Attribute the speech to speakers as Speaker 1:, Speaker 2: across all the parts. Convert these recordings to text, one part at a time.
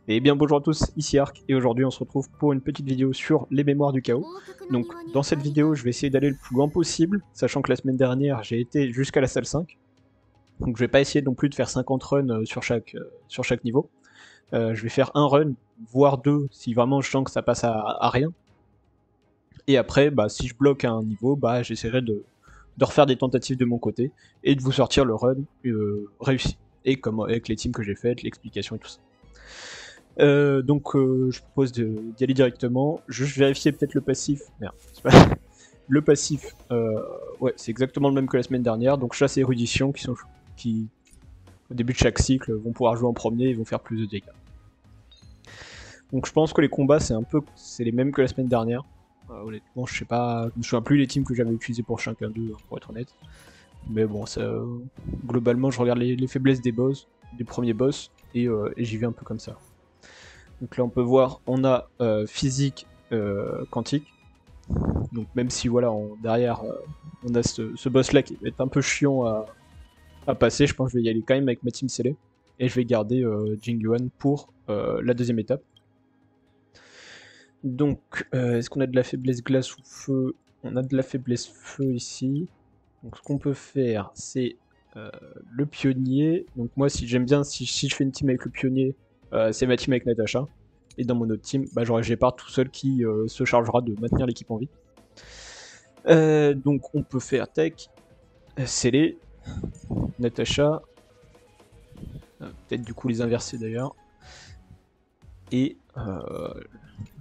Speaker 1: Et bien bonjour à tous, ici Arc, et aujourd'hui on se retrouve pour une petite vidéo sur les mémoires du chaos. Donc dans cette vidéo je vais essayer d'aller le plus loin possible, sachant que la semaine dernière j'ai été jusqu'à la salle 5. Donc je vais pas essayer non plus de faire 50 runs sur chaque niveau. Je vais faire un run, voire deux, si vraiment je sens que ça passe à rien. Et après, si je bloque un niveau, j'essaierai de refaire des tentatives de mon côté, et de vous sortir le run réussi. Et comme avec les teams que j'ai faites, l'explication et tout ça. Je propose d'y aller directement. Juste vérifier peut-être le passif. Merde, c'est pas... Le passif, ouais, c'est exactement le même que la semaine dernière. Donc chasse et érudition qui au début de chaque cycle vont pouvoir jouer en premier et vont faire plus de dégâts. Donc je pense que les combats c'est les mêmes que la semaine dernière. Honnêtement, je me souviens plus les teams que j'avais utilisés pour chacun d'eux, pour être honnête. Mais bon, globalement, je regarde les faiblesses des boss, des premiers boss, et j'y vais un peu comme ça. Donc là on peut voir, on a physique quantique. Donc même si voilà, derrière on a ce boss là qui va être un peu chiant à passer, je pense que je vais y aller quand même avec ma team scellée. Et je vais garder Jingyuan pour la deuxième étape. Donc est-ce qu'on a de la faiblesse glace ou feu? On a de la faiblesse feu ici. Donc ce qu'on peut faire c'est le pionnier. Donc moi j'aime bien si je fais une team avec le pionnier, c'est ma team avec Natacha. Et dans mon autre team, j'aurai Gepard tout seul qui se chargera de maintenir l'équipe en vie. Donc on peut faire tech, scellé, Natacha, peut-être du coup les inverser d'ailleurs. Et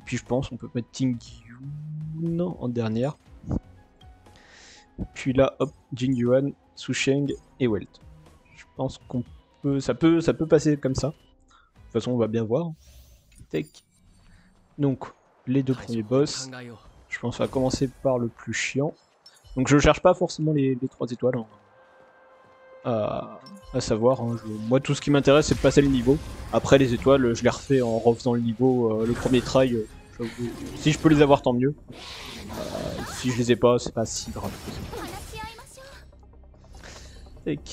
Speaker 1: puis je pense on peut mettre Tingyun en dernière. Puis là hop, Jingyuan, Susheng et Welt. Je pense qu'on peut, ça peut passer comme ça. De toute façon on va bien voir. Tech. Donc les deux premiers boss. Je pense qu'on va commencer par le plus chiant. Donc je cherche pas forcément les 3 étoiles. Hein. À savoir, hein, moi tout ce qui m'intéresse c'est de passer le niveau. Après les étoiles, je les refais en refaisant le niveau, le premier try. Si je peux les avoir tant mieux. Si je les ai pas, c'est pas si grave.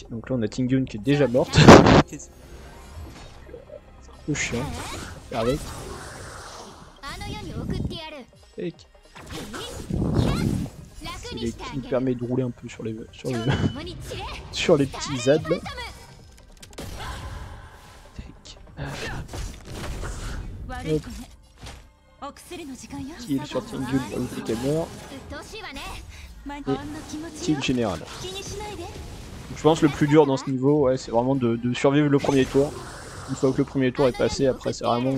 Speaker 1: Donc là on a Tingyun qui est déjà morte. C'est un peu chiant. Avec. C'est qui me permet de rouler un peu sur les petits ZAD là. Kill sur Tingyun pour le qui meurt. Et kill général. Donc, je pense que le plus dur dans ce niveau, ouais, c'est vraiment de survivre le premier tour. Une fois que le premier tour est passé, après c'est vraiment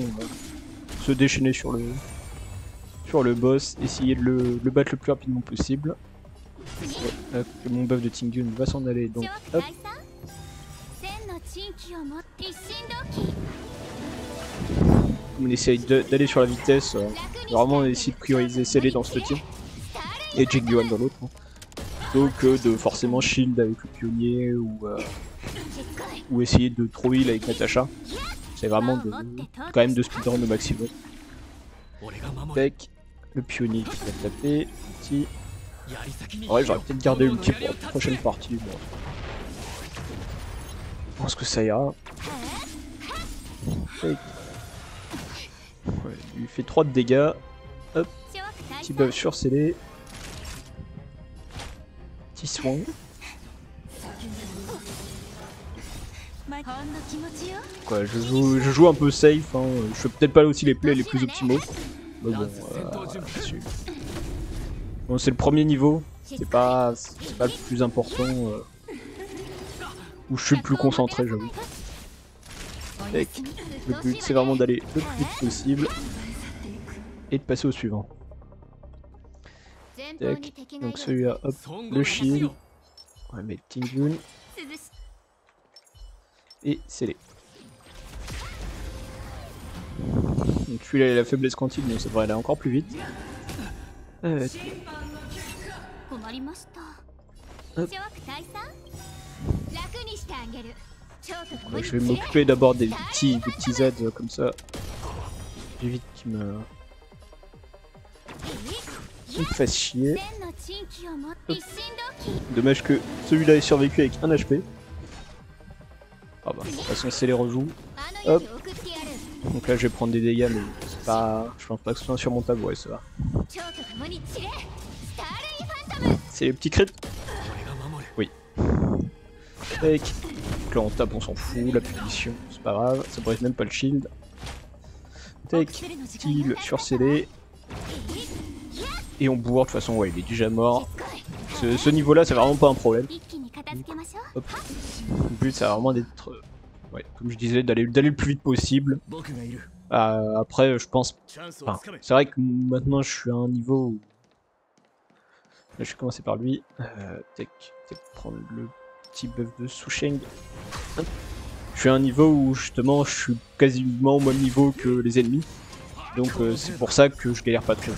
Speaker 1: se déchaîner sur le boss, essayer de le battre le plus rapidement possible. Ouais, mon buff de Tingyun va s'en aller, donc hop. On essaye d'aller sur la vitesse, vraiment essayer de prioriser scellé dans ce team, et Jingyuan dans l'autre. Hein. Donc de forcément shield avec le pionnier, ou essayer de trop heal avec Natacha. C'est vraiment quand même de speedrun au maximum. Avec le pionnier qui va taper, petit. Ouais, j'aurais peut-être gardé l'ulti pour la prochaine partie. Bon. Je pense que ça ira. Ouais, il lui fait 3 de dégâts. Hop, petit buff sur scellé. Petit soin. Quoi, je joue un peu safe, hein. Je fais peut-être pas aussi les plays les plus optimaux. Mais bon, bon c'est le premier niveau, c'est pas le plus important, où je suis le plus concentré, j'avoue. Le but c'est vraiment d'aller le plus vite possible et de passer au suivant. Tac. Donc celui-là, hop, le shield. On va mettre Tingyun. Et scellé. Donc celui-là il a la faiblesse quantique, donc ça devrait aller encore plus vite. Hop. Ouais, je vais m'occuper d'abord des petits aides comme ça. J'évite qu'ils me fassent chier. Hop. Dommage que celui-là ait survécu avec 1 HP. Ah bah, de toute façon c'est les rejoue. Hop. Donc là je vais prendre des dégâts mais c'est pas... je pense pas que ce soit insurmontable, ouais ça va. C'est les petits crits. Oui. Tac. Donc là on tape, on s'en fout, la punition, c'est pas grave, ça brise même pas le shield. Tac, kill sur scellé. Et on bourre, de toute façon ouais il est déjà mort. Ce niveau là c'est vraiment pas un problème. Hop. Le but c'est vraiment d'être... ouais, comme je disais, d'aller le plus vite possible. Après je pense... Enfin, c'est vrai que maintenant je suis à un niveau où... Là je vais commencer par lui. Tac, prendre le petit buff de Susheng. Je suis à un niveau où justement je suis quasiment au même niveau que les ennemis. Donc c'est pour ça que je galère pas trop.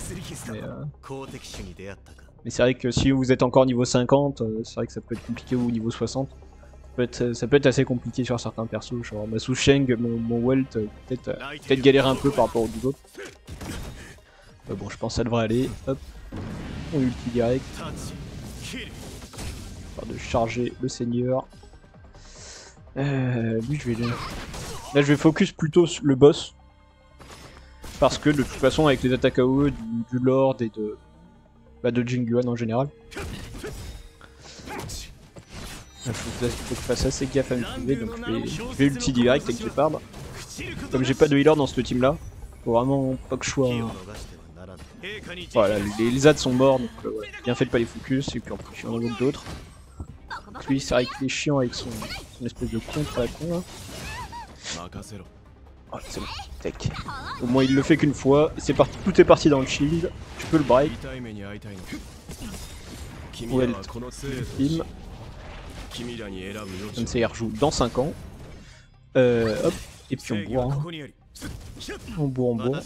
Speaker 1: Mais c'est vrai que si vous êtes encore niveau 50, c'est vrai que ça peut être compliqué, ou niveau 60. Ça peut être assez compliqué sur certains persos, genre ma Susheng, mon Welt, peut-être galérer un peu par rapport aux autres. Bon je pense que ça devrait aller, hop, on ulti direct. Histoire de charger le seigneur. Lui je vais... Là je vais focus plutôt sur le boss. Parce que de toute façon avec les attaques AOE du Lord et de Jingyuan en général. Il faut que je fasse assez gaffe à me trouver, donc je vais ulti direct avec Shepard. Comme j'ai pas de healer dans ce team là, faut vraiment pas que je sois... Voilà, les ZAD sont morts, donc ouais, bien fait de pas les focus, et puis en plus il y en a d'autres. Lui c'est vrai qu'il est chiant avec son espèce de contre à la con là. Oh, c'est bon, tac. Au moins il le fait qu'une fois, c'est parti, tout est parti dans le shield, tu peux le break. Welt, film. Comme ça il rejoue dans 5 ans. Hop, et puis on bourre. Hein. On bourre.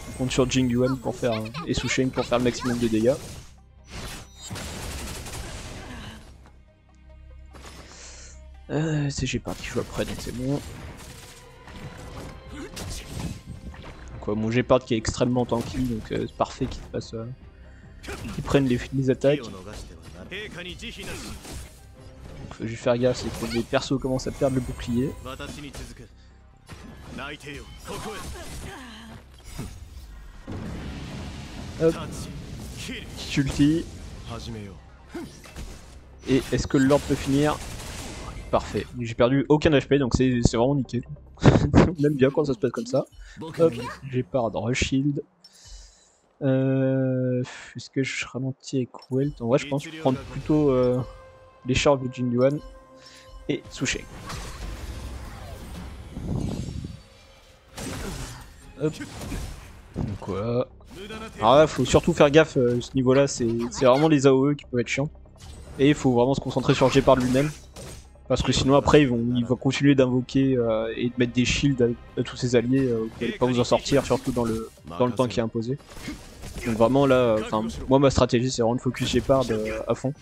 Speaker 1: On compte sur Jingyuan pour faire et Susheng pour faire le maximum de dégâts. C'est Shepard qui joue après, donc c'est bon. Donc, mon Shepard qui est extrêmement tanky, donc c'est parfait qu'il fasse, qu'ils prennent les attaques. Donc faut juste faire gaffe, c'est que les persos commencent à perdre le bouclier. Hop, ulti. Et est-ce que le Lord peut finir? Parfait, j'ai perdu aucun HP donc c'est vraiment nickel. On aime bien quand ça se passe comme ça. Hop, j'ai pas de rush shield. Est-ce que je ralentis avec Welt? En vrai je pense que je vais prendre plutôt les charges de Jingyuan et Susheng. Hop. Donc voilà. Alors là faut surtout faire gaffe, ce niveau là c'est vraiment les AOE qui peuvent être chiants. Et il faut vraiment se concentrer sur Shepard lui-même. Parce que sinon après il va continuer d'invoquer et de mettre des shields à tous ses alliés, vous n'allez pas vous en sortir, surtout dans le temps qui est imposé. Donc vraiment là, moi ma stratégie c'est vraiment de focus Shepard à fond.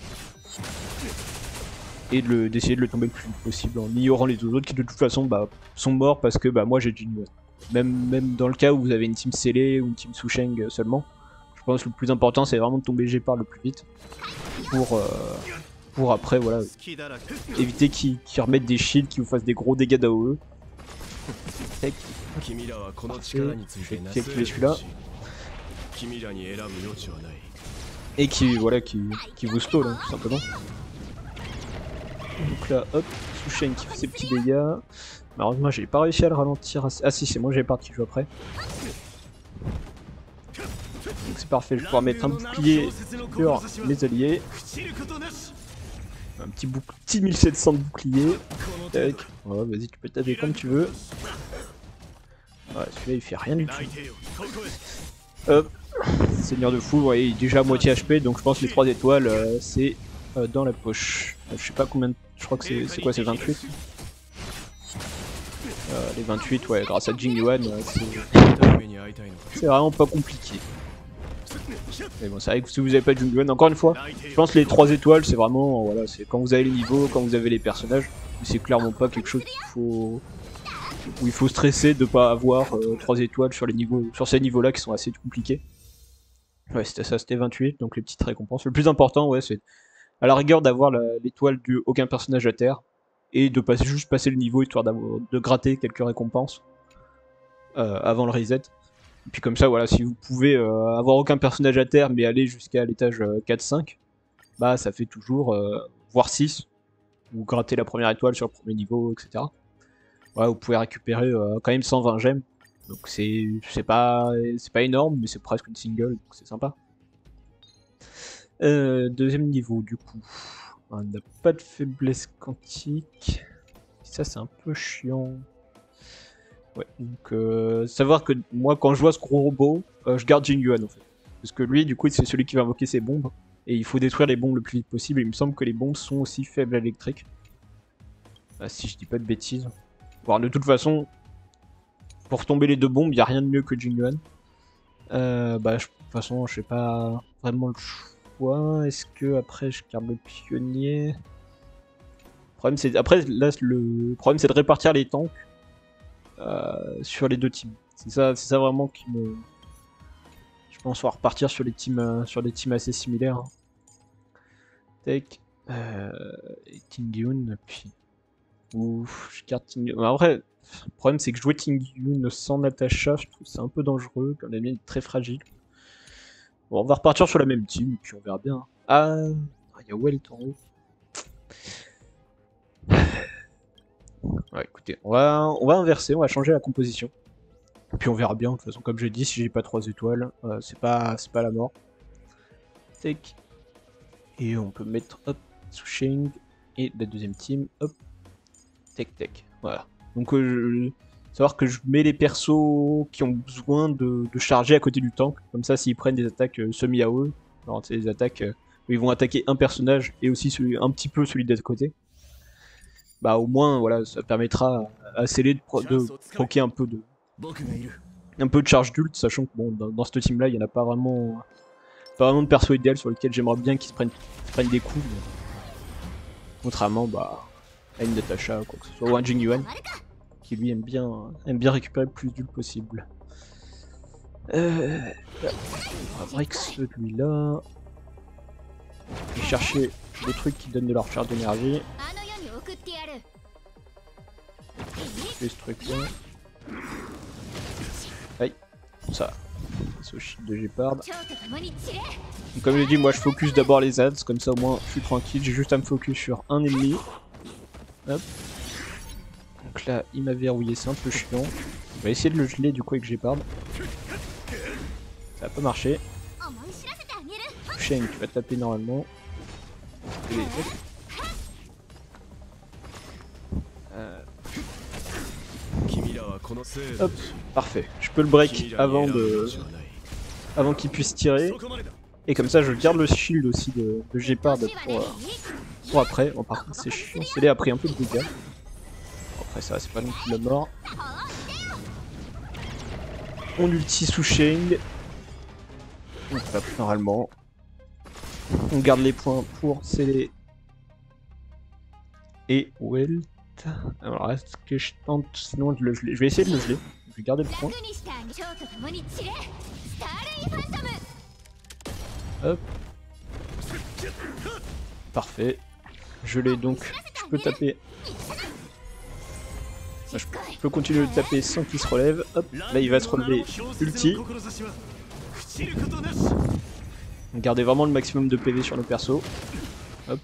Speaker 1: Et d'essayer de le tomber le plus vite possible en ignorant les deux autres qui de toute façon sont morts parce que moi j'ai Jingyuan. Même dans le cas où vous avez une team scellée ou une team Susheng seulement, je pense que le plus important c'est vraiment de tomber Shepard le plus vite pour après voilà éviter qu'ils remettent des shields qui vous fassent des gros dégâts d'AOE. Tac. Je vais calculer celui-là. Et qui vous slow là, tout simplement. Donc là hop, Susheng qui fait ses petits dégâts. Malheureusement j'ai pas réussi à le ralentir. Ah si c'est moi, j'ai Shepard qui joue après. Donc c'est parfait, je vais pouvoir mettre un bouclier sur les alliés. Un petit 1700 de bouclier. Tac. Ouais, vas-y, tu peux taper comme tu veux. Ouais, celui-là il fait rien du tout. Hop. Seigneur de fou, ouais, il est déjà à moitié HP, donc je pense que les 3 étoiles c'est dans la poche. Je sais pas combien de... Je crois que c'est quoi, c'est 28. Les 28, ouais, grâce à Jingyuan, c'est vraiment pas compliqué. Mais bon, c'est vrai que si vous avez pas de Jingyuan, encore une fois, je pense que les 3 étoiles c'est vraiment, voilà, c'est quand vous avez les niveaux, quand vous avez les personnages, c'est clairement pas quelque chose où il faut stresser de pas avoir 3 étoiles sur ces niveaux-là qui sont assez compliqués. Ouais, c'était ça, c'était 28, donc les petites récompenses. Le plus important, ouais, c'est à la rigueur d'avoir l'étoile du aucun personnage à terre. et de juste passer le niveau histoire de gratter quelques récompenses avant le reset. Et puis comme ça, voilà, si vous pouvez avoir aucun personnage à terre mais aller jusqu'à l'étage 4-5, bah ça fait toujours, voire 6, ou gratter la première étoile sur le premier niveau, etc. Ouais, vous pouvez récupérer quand même 120 gemmes. Donc c'est pas énorme, mais c'est presque une single, donc c'est sympa. Deuxième niveau, du coup. On n'a pas de faiblesse quantique. Ça, c'est un peu chiant. Ouais, donc savoir que moi, quand je vois ce gros robot, je garde Jingyuan en fait. Parce que lui, du coup, c'est celui qui va invoquer ses bombes. Et il faut détruire les bombes le plus vite possible. Et il me semble que les bombes sont aussi faibles à l'électrique. Si je dis pas de bêtises. Bon, de toute façon, pour tomber les deux bombes, il n'y a rien de mieux que Jingyuan. De toute façon, je sais pas vraiment le choix. Est-ce que après je garde le pionnier? Le problème, c'est après là, le problème c'est de répartir les tanks sur les deux teams. C'est ça vraiment qui me. Je pense on va repartir sur des teams assez similaires. Hein. Tech, Tingyun, puis ouf, je garde Tingyun. Après, le problème c'est que jouer Tingyun sans Natasha, je trouve c'est un peu dangereux, comme la mienne est très fragile. Bon, on va repartir sur la même team, et puis on verra bien. Ah, il y a Welt en haut. Ouais, écoutez, on va inverser, on va changer la composition. Et puis on verra bien, de toute façon, comme j'ai dit, si j'ai pas 3 étoiles, c'est pas la mort. Tech. Et on peut mettre, hop, Susheng, et la deuxième team, hop, Tech. Voilà. Donc, savoir que je mets les persos qui ont besoin de charger à côté du tank, comme ça, s'ils prennent des attaques semi-AOE, alors c'est des attaques où ils vont attaquer un personnage et aussi un petit peu celui d'à côté. Bah au moins voilà, ça permettra à Célé de proquer un peu de charge d'ult, sachant que bon dans cette team là il n'y en a pas vraiment de perso idéal sur lequel j'aimerais bien qu'ils se prennent des coups, mais... contrairement à une Natasha ou quoi que ce soit, ou un Jingyuan qui lui aime bien récupérer le plus d'ult possible. On va break celui-là. Je vais chercher des trucs qui donnent de la recharge d'énergie. Je fais ce truc là. Aïe, ça. C'est au shit de Gepard. Donc, comme je dit, moi je focus d'abord les ads, comme ça au moins je suis tranquille. J'ai juste à me focus sur un ennemi. Hop. Donc là, il m'a verrouillé, c'est un peu chiant. On va essayer de le geler du coup avec Gepard. Ça a pas marché. Sheng, tu vas taper normalement. Hop, parfait. Je peux le break avant qu'il puisse tirer. Et comme ça, je garde le shield aussi de Gepard pour après. Bon, par contre, c'est chiant. Célé a pris un peu de dégâts. Bon, après, ça, c'est pas non plus la mort. On ulti sous Sheng. On tape normalement. On garde les points pour Célé et Welt. Alors est-ce que je tente, sinon je vais essayer de le geler. Je vais garder le point. Hop. Parfait. Je l'ai donc. Je peux taper. Je peux continuer de taper sans qu'il se relève. Hop. Là il va se relever. Ulti. Gardez vraiment le maximum de PV sur le perso. Hop.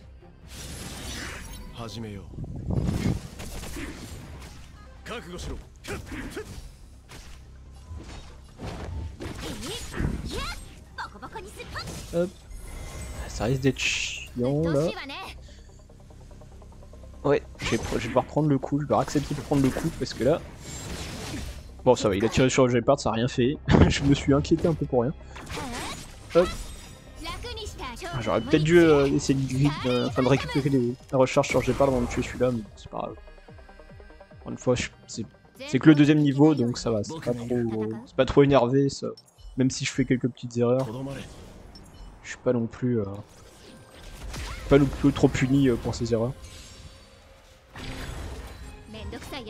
Speaker 1: Hop. Ça risque d'être chiant là. Ouais, je vais devoir prendre le coup, je vais accepter de prendre le coup parce que là... Bon ça va, il a tiré sur le Gepard, ça a rien fait. Je me suis inquiété un peu pour rien. Hop. J'aurais peut-être dû essayer de récupérer la recharge sur Gepard avant de tuer celui-là, mais c'est pas grave. Encore une fois, c'est que le deuxième niveau, donc ça va, c'est pas trop énervé, ça. Même si je fais quelques petites erreurs. Je suis pas non plus trop puni pour ces erreurs.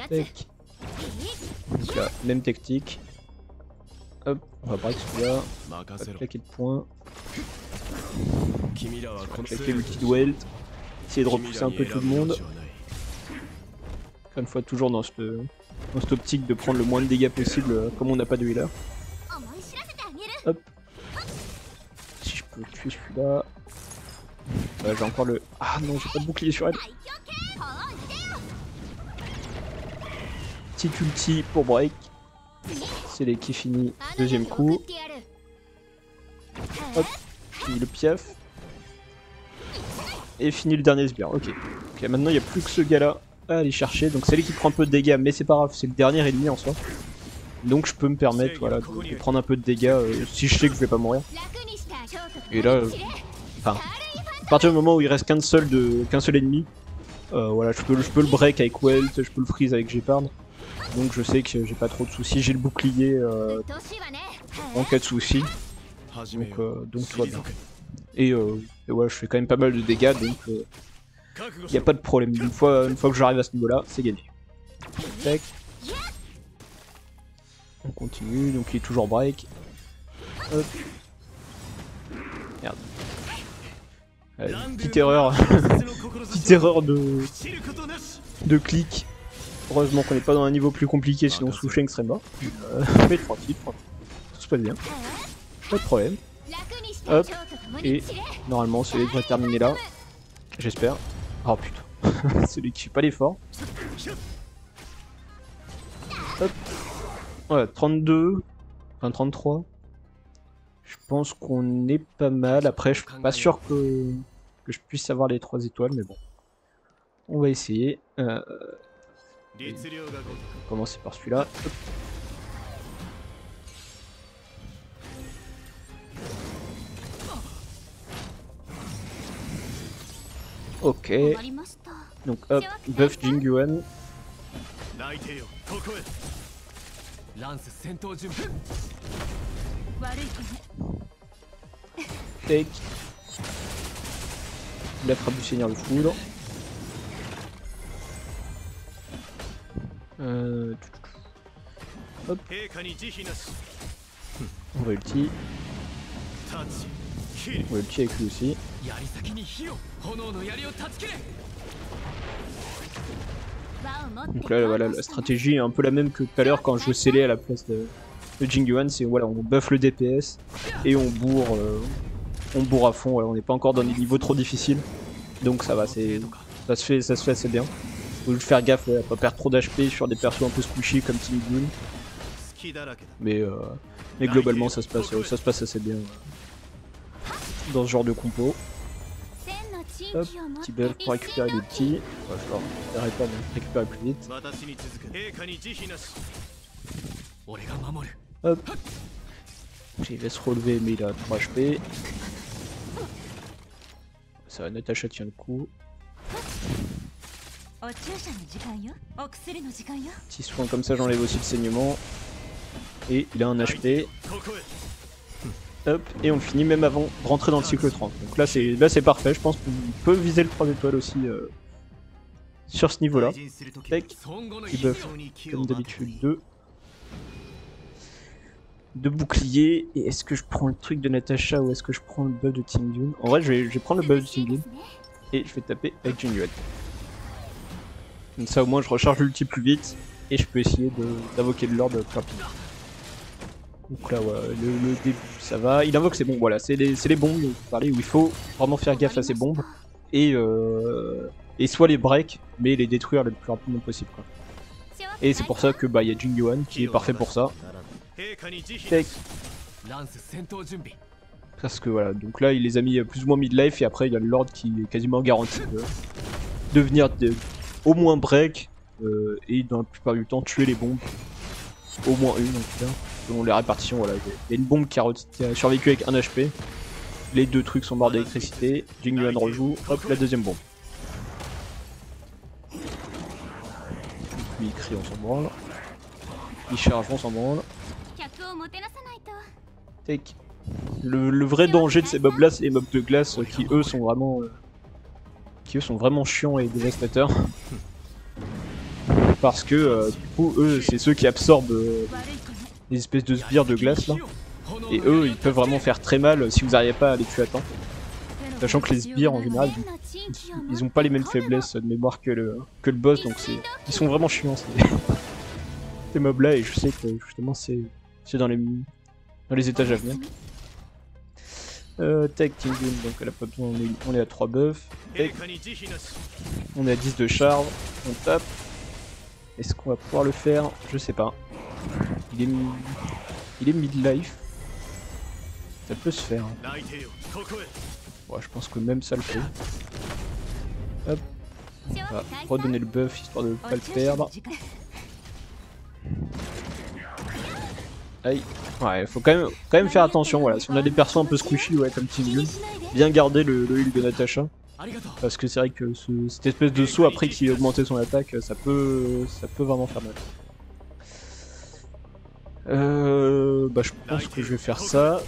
Speaker 1: Tac. Donc là, même technique. Hop, on va break celui-là. On va claquer de points. On va claquer l'ulti de Welt. Essayer de repousser un peu tout le monde. Encore une fois, toujours dans cette optique de prendre le moins de dégâts possible comme on n'a pas de healer. Hop. Si je peux tuer celui-là. J'ai encore le... Ah non, j'ai pas de bouclier sur elle. Petit ulti pour break. C'est les qui finit. Deuxième coup. Hop. Fini le piaf. Et fini le dernier sbire. Ok. Ok, maintenant il n'y a plus que ce gars-là à aller chercher. Donc c'est lui qui prend un peu de dégâts, mais c'est pas grave, c'est le dernier ennemi en soi. Donc je peux me permettre voilà, de prendre un peu de dégâts si je sais que je vais pas mourir. Et là, enfin, à partir du moment où il reste qu'un seul ennemi, voilà, je peux le break avec Welt, je peux le freeze avec Gepard. Donc je sais que j'ai pas trop de soucis, j'ai le bouclier en cas de soucis. Donc tout va bien. Et ouais, je fais quand même pas mal de dégâts, donc y a pas de problème. Une fois que j'arrive à ce niveau-là, c'est gagné. Tac. On continue, donc il est toujours break. Hop. Merde. Petite erreur. Petite erreur de clic. Heureusement qu'on n'est pas dans un niveau plus compliqué, sinon Susheng serait mort. Mais tranquille, tout se passe bien. Pas de problème. Hop. Et normalement celui devrait terminer là. J'espère. Oh putain. Celui qui fait pas l'effort. Hop. Ouais, 32. Enfin 33. Je pense qu'on est pas mal. Après, je suis pas sûr que je puisse avoir les 3 étoiles, mais bon. On va essayer. On va commencer par celui-là. Ok. Donc hop, buff Jingyuan. Take. La frappe du Seigneur de Foudre. Hop. On va ulti. On va ulti avec lui aussi. Donc là, voilà, la stratégie est un peu la même que tout à l'heure quand je scellais à la place de Jingyuan, c'est voilà, on buff le DPS et on bourre à fond, voilà, on n'est pas encore dans des niveaux trop difficiles, donc ça va, ça se fait assez bien. Faut juste faire gaffe à pas perdre trop d'HP sur des persos un peu squishy comme Ting Gun, mais globalement ça se passe assez bien dans ce genre de compo. Hop, petit buff pour récupérer les petits. Ouais, je leur pas de récupérer plus vite. Hop. Il va se relever mais il a 3 HP. Ça va, Natasha tient le coup. Petit soin comme ça, j'enlève aussi le saignement. Et il a un HP. Hop, et on le finit même avant de rentrer dans le cycle 30. Donc là c'est parfait, je pense qu'on peut viser le 3 étoiles aussi sur ce niveau-là. Petit buff, comme d'habitude, 2 boucliers. Et est-ce que je prends le truc de Natasha ou est-ce que je prends le buff de Ting Gun? En vrai, je vais prendre le buff de Ting Gun et je vais taper avec Jingyuan. Comme ça, au moins, je recharge l'ulti plus vite et je peux essayer d'invoquer le Lord plus rapidement. Donc là, ouais, le début, ça va. Il invoque ses bombes, voilà, c'est les bombes dont vous parlez, où il faut vraiment faire gaffe à ces bombes et soit les break, mais les détruire le plus rapidement possible, quoi. Et c'est pour ça que y a Jingyuan qui est parfait pour ça. Parce que voilà, donc là il les a mis plus ou moins mid-life et après il y a le Lord qui est quasiment garanti de venir au moins break et dans la plupart du temps tuer les bombes. Au moins une en tout cas. Selon les répartitions, voilà. Il y a une bombe qui a survécu avec 1 HP. Les 2 trucs sont morts d'électricité. Jingyuan rejoue. Hop, la deuxième bombe. Lui il crie, on s'en branle. Il charge, on s'en branle. Take. Le vrai danger de ces mobs là, c'est les mobs de glace qui eux sont vraiment chiants et dévastateurs. Parce que du coup eux c'est ceux qui absorbent les espèces de sbires de glace là. Et eux ils peuvent vraiment faire très mal si vous n'arrivez pas à les tuer à temps. Sachant que les sbires en général, ils ont pas les mêmes faiblesses de mémoire que le boss, donc ils sont vraiment chiants ces mobs là, et je sais que justement c'est dans les étages à venir. Tech King Gun, donc elle a pas besoin, on est à 3 buffs. Tech. On est à 10 de charge, on tape. Est-ce qu'on va pouvoir le faire? Je sais pas. Il est midlife. Ça peut se faire. Ouais, je pense que même ça le fait. Hop. On va redonner le buff histoire de pas le perdre. Aïe. Ouais, faut quand même faire attention, voilà. Si on a des persos un peu squishy, ouais, comme King Gun, bien garder le heal de Natasha. Parce que c'est vrai que cette espèce de saut après qu'il ait augmenté son attaque, ça peut vraiment faire mal. Bah je pense que je vais faire ça.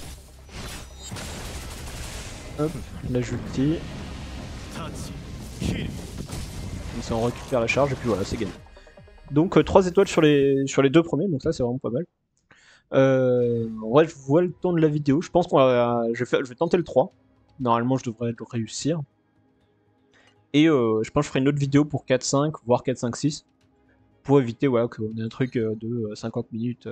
Speaker 1: Hop, l'ajouter. Comme ça on récupère la charge et puis voilà, c'est gagné. Donc 3 étoiles sur les 2 premiers, donc ça c'est vraiment pas mal. Ouais, je vois le temps de la vidéo. Je pense je vais tenter le 3. Normalement je devrais le réussir. Et je pense que je ferai une autre vidéo pour 4-5, voire 4-5-6. Pour éviter voilà, qu'on ait un truc de 50 minutes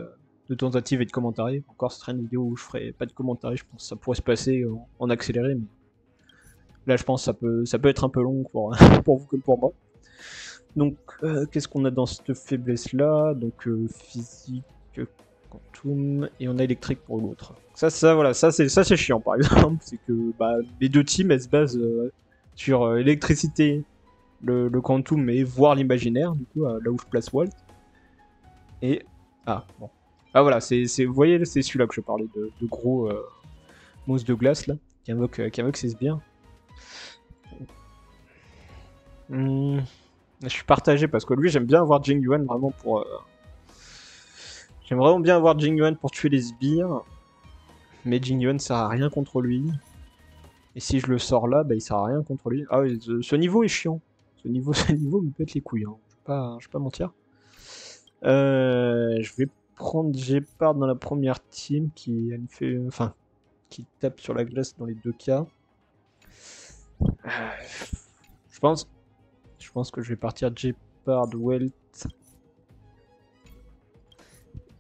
Speaker 1: de tentative et de commentaires. Encore, ce serait une vidéo où je ferai pas de commentaires. Je pense que ça pourrait se passer en accéléré. Mais là, je pense que ça peut être un peu long pour, pour vous comme pour moi. Donc, qu'est-ce qu'on a dans cette faiblesse-là? Donc, physique, quantum, et on a électrique pour l'autre. Voilà, ça c'est chiant par exemple. C'est que bah, les deux teams, elles se basent sur l'électricité, le quantum, et voire l'imaginaire, du coup, là où je place Walt. Et. Ah, bon. Ah voilà, vous voyez, c'est celui-là que je parlais, de gros mousse de glace, là, qui invoque ses sbires. Je suis partagé parce que lui, j'aime bien avoir Jing Yuan vraiment pour. J'aime vraiment bien avoir Jing Yuan pour tuer les sbires. Mais Jing Yuan sert à rien contre lui. Et si je le sors là, bah il sert à rien contre lui. Ah oui, ce niveau est chiant. Ce niveau me pète les couilles. Hein. Je vais pas mentir. Je vais prendre Gepard dans la première team qui tape sur la glace dans les deux cas. Je pense que je vais partir Gepard, Welt.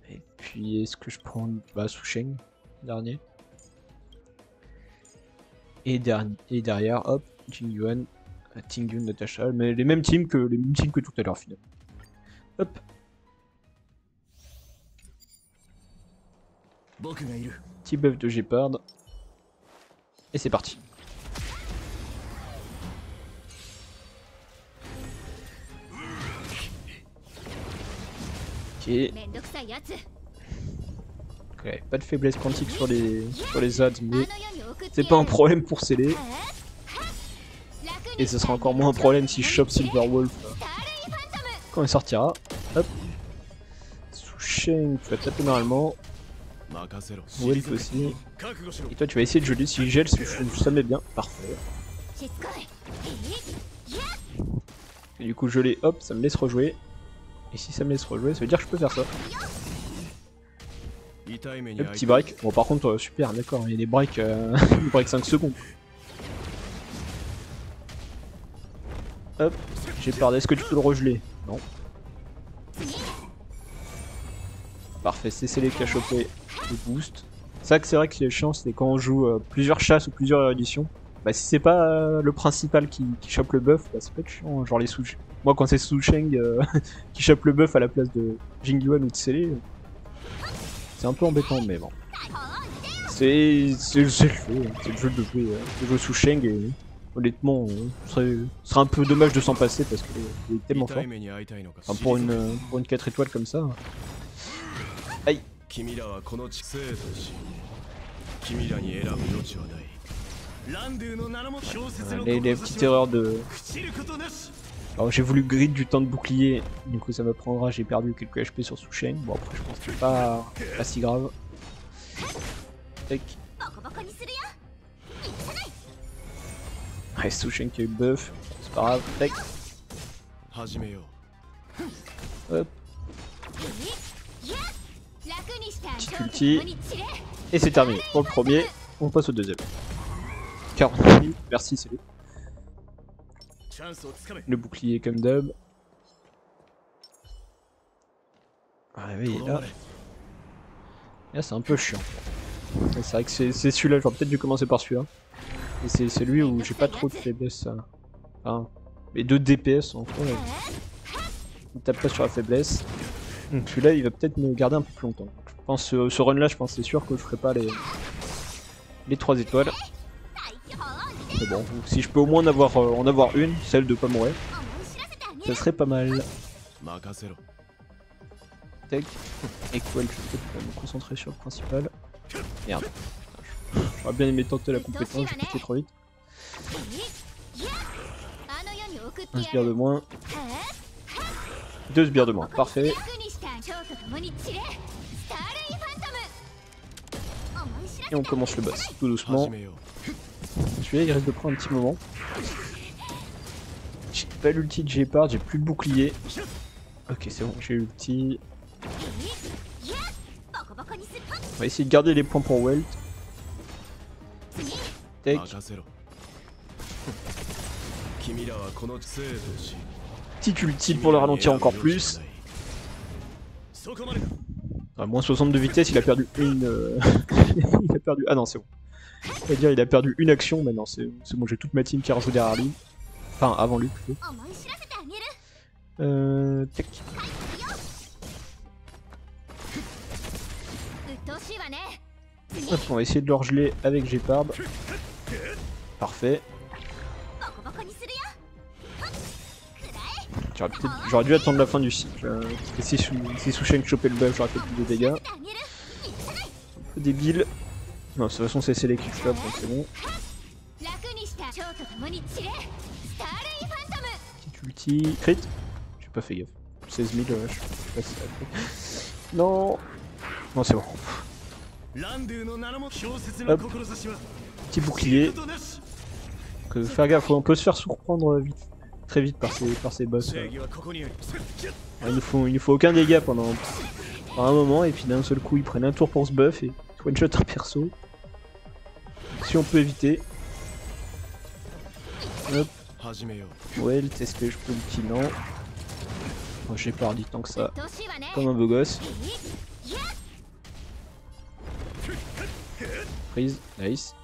Speaker 1: Et puis est-ce que je prends Susheng, dernier. Et derrière, hop, Jing Yuan, Tingyun, Natasha, mais les mêmes teams que tout à l'heure finalement. Hop. Petit buff de Gepard. Et c'est parti. Ok. Ok, pas de faiblesse quantique sur les odds, mais c'est pas un problème pour sceller. Et ce sera encore moins un problème si je chope Silverwolf quand il sortira. Hop. Susheng, tu vas taper normalement. Welt aussi. Et toi tu vas essayer de geler. Si gèle, ça met bien. Parfait. Et du coup geler, hop, ça me laisse rejouer. Et si ça me laisse rejouer, ça veut dire que je peux faire ça. Le petit break. Bon par contre super, d'accord, il y a des breaks, break 5 secondes. Hop, j'ai peur. Est-ce que tu peux le regeler? Non. Parfait, c'est scellé qui a chopé le boost. C'est vrai que c'est chiant, c'est quand on joue plusieurs chasses ou plusieurs éditions. Bah si c'est pas le principal qui chope le buff, bah c'est pas chiant, genre les Susheng. Moi quand c'est Susheng qui chope le buff à la place de Jing Yuan ou Tsele, c'est un peu embêtant, mais bon. C'est le jeu de jouer Susheng et honnêtement, ce serait un peu dommage de s'en passer parce qu'il est tellement fort. Enfin, pour une 4 étoiles comme ça. Aïe. Les petites erreurs de... Alors j'ai voulu grid du temps de bouclier, du coup ça m'apprendra, j'ai perdu quelques HP sur Susheng. Bon après je pense que c'est pas si grave. Tac. Ouais, Susheng qui a eu le buff, c'est pas grave. Tac. Hop. Petit ulti. Et c'est terminé. Pour le premier, on passe au deuxième. 48. Merci, c'est lui. Le bouclier comme d'hab. Ah oui, là. Là, c'est un peu chiant. C'est vrai que c'est celui-là, j'aurais peut-être dû commencer par celui-là. Et c'est lui où j'ai pas trop de faiblesse. Enfin, mais 2 DPS en fait. Il tape pas sur la faiblesse. Donc celui-là, il va peut-être me garder un peu plus longtemps. Je pense ce run-là, je pense c'est sûr que je ferai pas les 3 étoiles. Mais bon, si je peux au moins en avoir une, celle de pas mourir, ça serait pas mal. Tech. Et quoi, je vais peut-être me concentrer sur le principal. Merde. J'aurais bien aimé tenter la compétence, j'ai cliqué trop vite. Un sbire de moins. 2 sbires de moins, parfait. Et on commence le boss, tout doucement. Celui-là il risque de prendre un petit moment. J'ai pas l'ulti de Gepard, j'ai plus de bouclier. Ok c'est bon, j'ai l'ulti. On va essayer de garder les points pour Welt. Tech. Petit ulti pour le ralentir encore plus. À moins 60 de vitesse, il a perdu une... il a perdu... Ah non, c'est bon. C'est-à-dire il a perdu une action, mais non, c'est bon, j'ai toute ma team qui a rejoué derrière lui. Enfin, avant lui, plutôt. Tac. Hop, on va essayer de le regeler avec Gepard. Parfait. J'aurais dû attendre la fin du cycle. Parce que si Sushen chopait le buff, j'aurais fait plus de dégâts. Un peu débile. Non, de toute façon, c'est les kickflops, donc c'est bon. Petit ulti. Crit. J'ai pas fait gaffe. 16 000, je sais pas si ça a fait. Non. Non, c'est bon. Hop. Petit bouclier. Donc, faire gaffe, on peut se faire surprendre vite. Très vite par ces boss. Il ne faut aucun dégât pendant un moment et puis d'un seul coup ils prennent un tour pour se buff et one shot un perso. Si on peut éviter. Hop. Ouais, le test que je peux ulti non. Moi j'ai pas dit tant que ça. Comme un beau gosse. Prise, nice.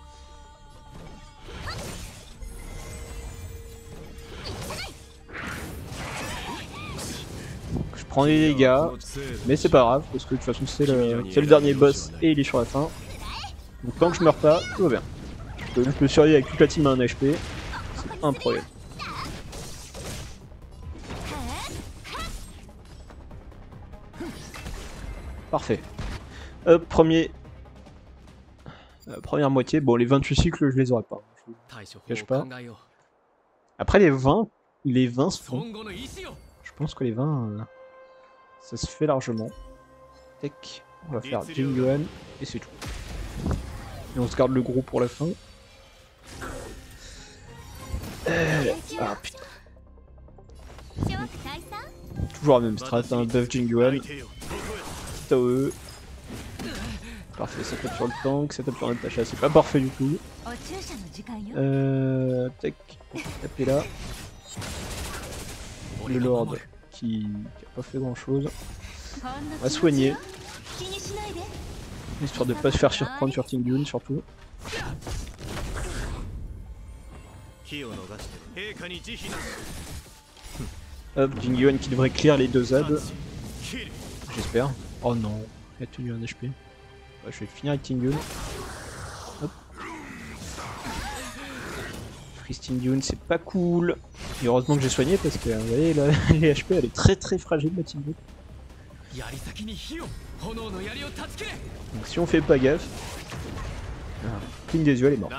Speaker 1: Je prends des dégâts, mais c'est pas grave, parce que de toute façon c'est le dernier boss et il est sur la fin. Donc tant que je meurs pas, tout va bien. Je peux survivre avec toute la team à 1 HP, c'est pas un problème. Parfait. Hop, première moitié, bon les 28 cycles je les aurais pas, je vous cache pas. Après les 20 se font. Je pense que les 20, ça se fait largement. Tac, on va faire Jing Yuan et c'est tout. Et on se garde le gros pour la fin. Ah putain. Toujours la même strat, hein, buff Jing Yuan. Tao. Parfait, ça tape sur le tank, ça tape sur Natasha, c'est pas parfait du tout. Tac, on va taper là. Le Lord qui a pas fait grand chose. On va soigner. Histoire de pas se faire surprendre sur Tingyun surtout. Hop, Tingyun qui devrait clear les 2 ZAD. J'espère. Oh non, il a tenu un HP. Ouais, je vais finir avec Tingyun. Hop. Freeze Tingyun, c'est pas cool. Et heureusement que j'ai soigné parce que vous voyez là, les HP elle est très fragile la Tingyun. Donc si on fait pas gaffe, King des yeux elle est morte.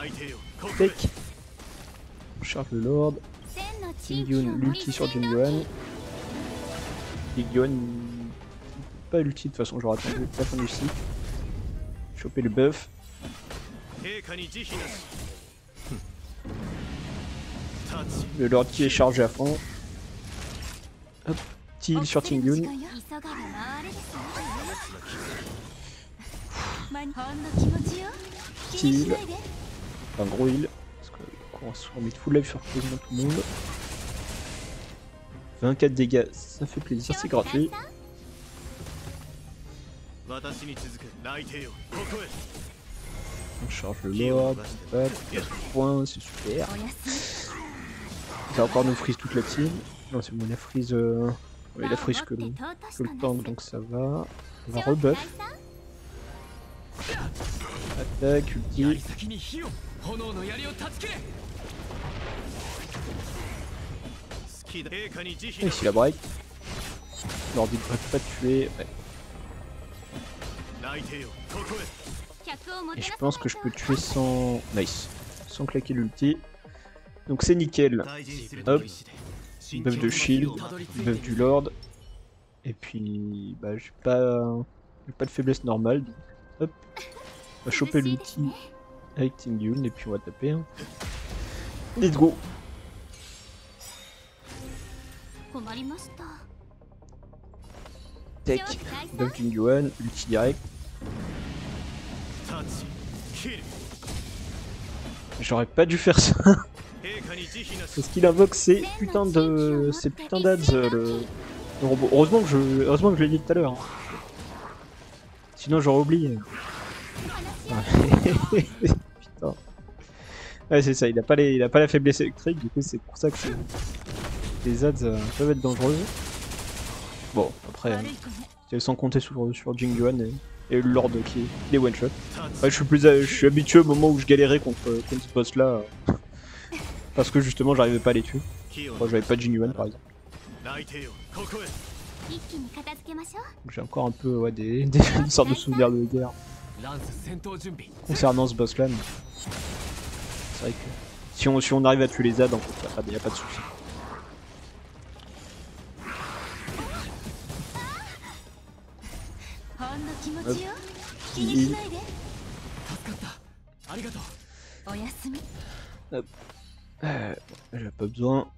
Speaker 1: Tac. On charge le Lord. Tingyun l'ulti sur Jingyuan. Jingyuan pas l'ulti de toute façon, j'aurais attendu la fin du cycle. Choper le buff. Le Lord qui est chargé à fond. Hop, petit heal sur Tingyun. Petit heal. Un gros heal. Parce on va se remettre full life sur quasiment tout le monde. 24 dégâts, ça fait plaisir, c'est gratuit. On charge le Lord, 4 points, c'est super. Il a encore nous freeze toute la team. Non, c'est bon, il a freeze, il a freeze que le tank, donc ça va. On va rebuff. Attaque, ulti. Et ici la break. Lord il devrait pas tuer. Ouais. Et je pense que je peux tuer sans... Nice. Sans claquer l'ulti. Donc c'est nickel. Hop. Buff de shield. Buff du Lord. Et puis... Bah j'ai pas de faiblesse normale. Donc, hop. On va choper l'ulti avec Tingyun et puis on va taper. Hein. Let's go. Tech. Buff Tingyun. Ulti direct. J'aurais pas dû faire ça. Parce qu'il invoque ces putains d'ads le robot. Heureusement que je l'ai dit tout à l'heure. Sinon j'aurais oublié. Putain. Ouais c'est ça, il a pas la faiblesse électrique, du coup c'est pour ça que les ads peuvent être dangereuses. Bon après sans compter sur Jingyuan et le Lord qui est one shot. Ouais, je suis habitué au moment où je galérais contre ce boss là. Parce que justement j'arrivais pas à les tuer. Moi j'avais pas de Jingyuan par exemple. J'ai encore un peu ouais, des sortes de souvenirs de guerre concernant ce boss là. C'est vrai que si on arrive à tuer les ZAD en fait y a pas de soucis. Hop. J'ai pas besoin.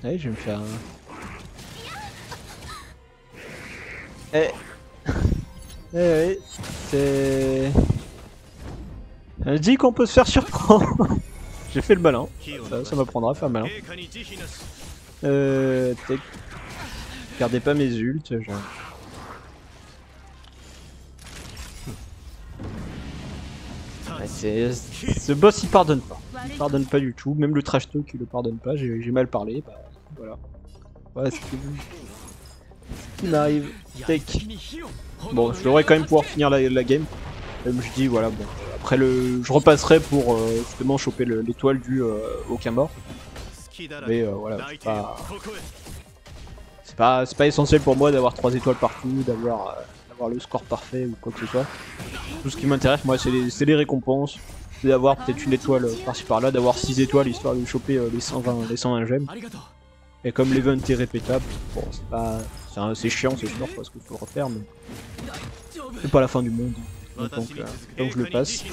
Speaker 1: Allez, je vais me faire un... c'est... Elle dit qu'on peut se faire surprendre. J'ai fait le malin. Ça m'apprendra à faire malin. Perdez pas mes ults. Ouais, ce boss il pardonne pas. Il pardonne pas du tout. Même le trash talk il le pardonne pas. J'ai mal parlé. Bah, voilà. Voilà ce qui m'arrive. Tech. Bon, je devrais quand même pouvoir finir la game. Comme je dis, voilà, bon. Après, je repasserai pour justement choper l'étoile du aucun mort. Mais voilà, c'est pas essentiel pour moi d'avoir 3 étoiles partout, d'avoir le score parfait ou quoi que ce soit. Tout ce qui m'intéresse, moi, c'est les récompenses. C'est d'avoir peut-être une étoile par-ci par-là, d'avoir 6 étoiles histoire de choper les 120 gemmes. Et comme l'event est répétable, bon, c'est chiant, c'est sûr, parce qu'il faut le refaire, mais c'est pas la fin du monde. Donc je le passe.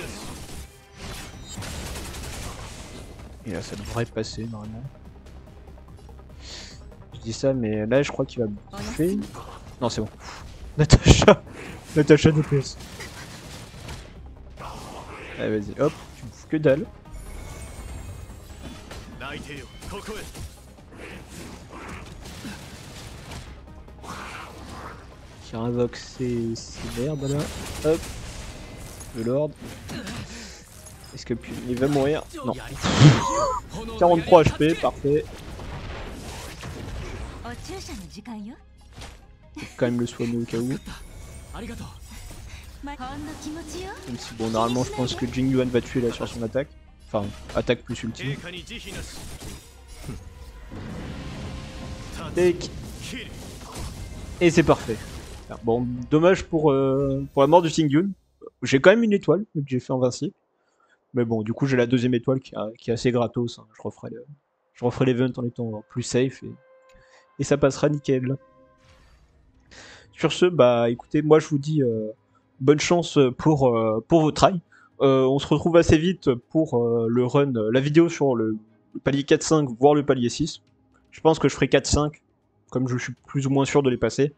Speaker 1: Et là ça devrait passer normalement. Je dis ça mais là je crois qu'il va bouffer. Non c'est bon. Natacha DPS. Allez vas-y hop, tu bouffes que dalle. Qui invoque ces merdes là. Hop. Le Lord. Est-ce que il va mourir? Non. 43 HP, parfait. Quand même le soigner au cas où. Même si bon normalement je pense que Jingyuan va tuer là sur son attaque. Enfin attaque plus ultime. Take. Et c'est parfait. Bon dommage pour la mort de Tingyun. J'ai quand même une étoile que j'ai fait invincible. Mais bon, du coup, j'ai la deuxième étoile qui est assez gratos. Hein. Je referai l'event en étant plus safe et ça passera nickel. Sur ce, bah écoutez, moi je vous dis bonne chance pour vos tries. On se retrouve assez vite pour le run, la vidéo sur le palier 4-5, voire le palier 6. Je pense que je ferai 4-5, comme je suis plus ou moins sûr de les passer.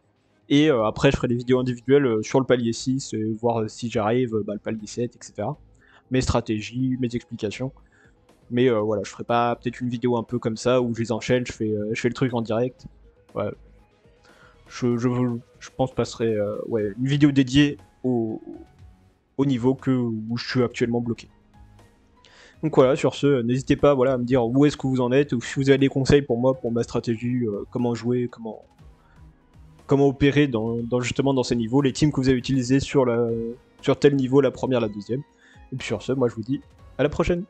Speaker 1: Et après, je ferai des vidéos individuelles sur le palier 6, voir si j'arrive, le palier 7, etc. Mes stratégies, mes explications. Mais voilà, je ferai pas peut-être une vidéo un peu comme ça où je les enchaîne, je fais le truc en direct. Ouais. Je pense passerai ouais, une vidéo dédiée au niveau où je suis actuellement bloqué. Donc voilà, sur ce, n'hésitez pas voilà, à me dire où est-ce que vous en êtes, ou si vous avez des conseils pour moi, pour ma stratégie, comment jouer, comment opérer justement dans ces niveaux, les teams que vous avez utilisés sur tel niveau, la première, la deuxième. Et puis sur ce, moi je vous dis à la prochaine.